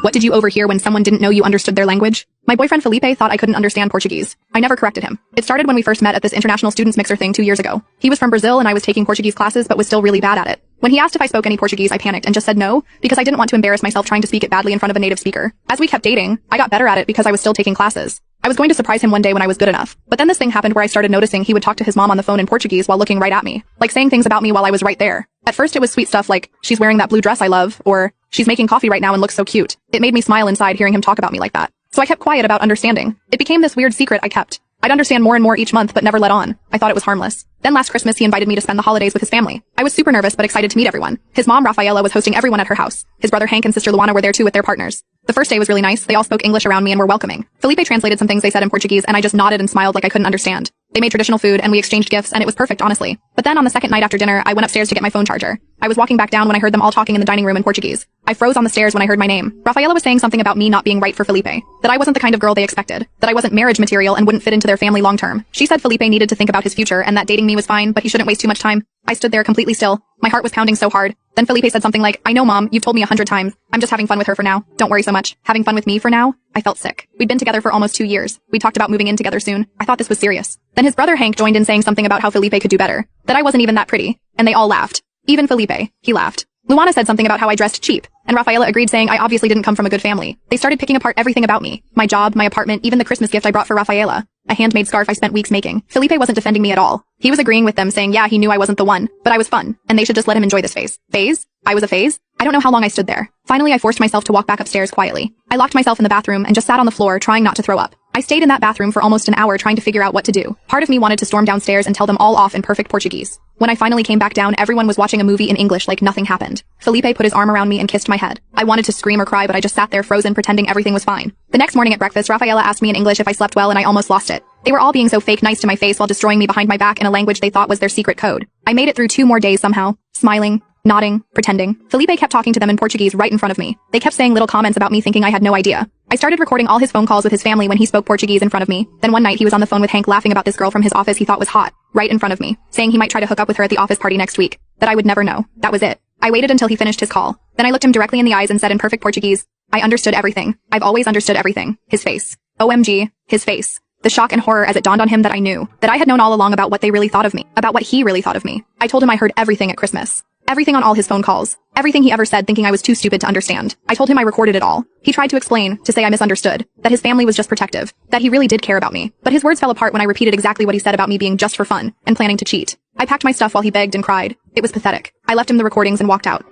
What did you overhear when someone didn't know you understood their language? My boyfriend Felipe thought I couldn't understand Portuguese. I never corrected him. It started when we first met at this international students mixer thing 2 years ago. He was from Brazil and I was taking Portuguese classes but was still really bad at it. When he asked if I spoke any Portuguese, I panicked and just said no, because I didn't want to embarrass myself trying to speak it badly in front of a native speaker. As we kept dating, I got better at it because I was still taking classes. I was going to surprise him one day when I was good enough. But then this thing happened where I started noticing he would talk to his mom on the phone in Portuguese while looking right at me, like saying things about me while I was right there. At first it was sweet stuff like, she's wearing that blue dress I love, or she's making coffee right now and looks so cute. It made me smile inside hearing him talk about me like that. So I kept quiet about understanding. It became this weird secret I kept. I'd understand more and more each month but never let on. I thought it was harmless. Then last Christmas he invited me to spend the holidays with his family. I was super nervous but excited to meet everyone. His mom, Rafaela, was hosting everyone at her house. His brother Hank and sister Luana were there too with their partners. The first day was really nice. They all spoke English around me and were welcoming. Felipe translated some things they said in Portuguese and I just nodded and smiled like I couldn't understand. They made traditional food and we exchanged gifts and it was perfect, honestly. But then on the second night after dinner, I went upstairs to get my phone charger. I was walking back down when I heard them all talking in the dining room in Portuguese. I froze on the stairs when I heard my name. Rafaela was saying something about me not being right for Felipe. That I wasn't the kind of girl they expected. That I wasn't marriage material and wouldn't fit into their family long term. She said Felipe needed to think about his future and that dating me was fine, but he shouldn't waste too much time. I stood there completely still. My heart was pounding so hard. Then Felipe said something like, I know mom, you've told me 100 times. I'm just having fun with her for now. Don't worry so much. Having fun with me for now? I felt sick. We'd been together for almost 2 years. We talked about moving in together soon. I thought this was serious. Then his brother Hank joined in saying something about how Felipe could do better. That I wasn't even that pretty. And they all laughed. Even Felipe. He laughed. Luana said something about how I dressed cheap. And Rafaela agreed saying I obviously didn't come from a good family. They started picking apart everything about me. My job, my apartment, even the Christmas gift I brought for Rafaela. A handmade scarf I spent weeks making. Felipe wasn't defending me at all. He was agreeing with them saying yeah, he knew I wasn't the one, but I was fun, and they should just let him enjoy this phase. Phase? I was a phase? I don't know how long I stood there. Finally I forced myself to walk back upstairs quietly. I locked myself in the bathroom and just sat on the floor trying not to throw up. I stayed in that bathroom for almost an hour trying to figure out what to do. Part of me wanted to storm downstairs and tell them all off in perfect Portuguese. When I finally came back down, everyone was watching a movie in English like nothing happened. Felipe put his arm around me and kissed my head. I wanted to scream or cry, but I just sat there frozen pretending everything was fine. The next morning at breakfast, Rafaela asked me in English if I slept well and I almost lost it. They were all being so fake nice to my face while destroying me behind my back in a language they thought was their secret code. I made it through 2 more days somehow, smiling, nodding, pretending. Felipe kept talking to them in Portuguese right in front of me. They kept saying little comments about me thinking I had no idea. I started recording all his phone calls with his family when he spoke Portuguese in front of me. Then one night he was on the phone with Hank laughing about this girl from his office he thought was hot, right in front of me, saying he might try to hook up with her at the office party next week. That I would never know. That was it. I waited until he finished his call. Then I looked him directly in the eyes and said in perfect Portuguese, I understood everything. I've always understood everything. His face. OMG. His face. The shock and horror as it dawned on him that I knew, that I had known all along about what they really thought of me, about what he really thought of me. I told him I heard everything at Christmas. Everything on all his phone calls. Everything he ever said thinking I was too stupid to understand. I told him I recorded it all. He tried to explain, to say I misunderstood, that his family was just protective, that he really did care about me. But his words fell apart when I repeated exactly what he said about me being just for fun, and planning to cheat. I packed my stuff while he begged and cried. It was pathetic. I left him the recordings and walked out.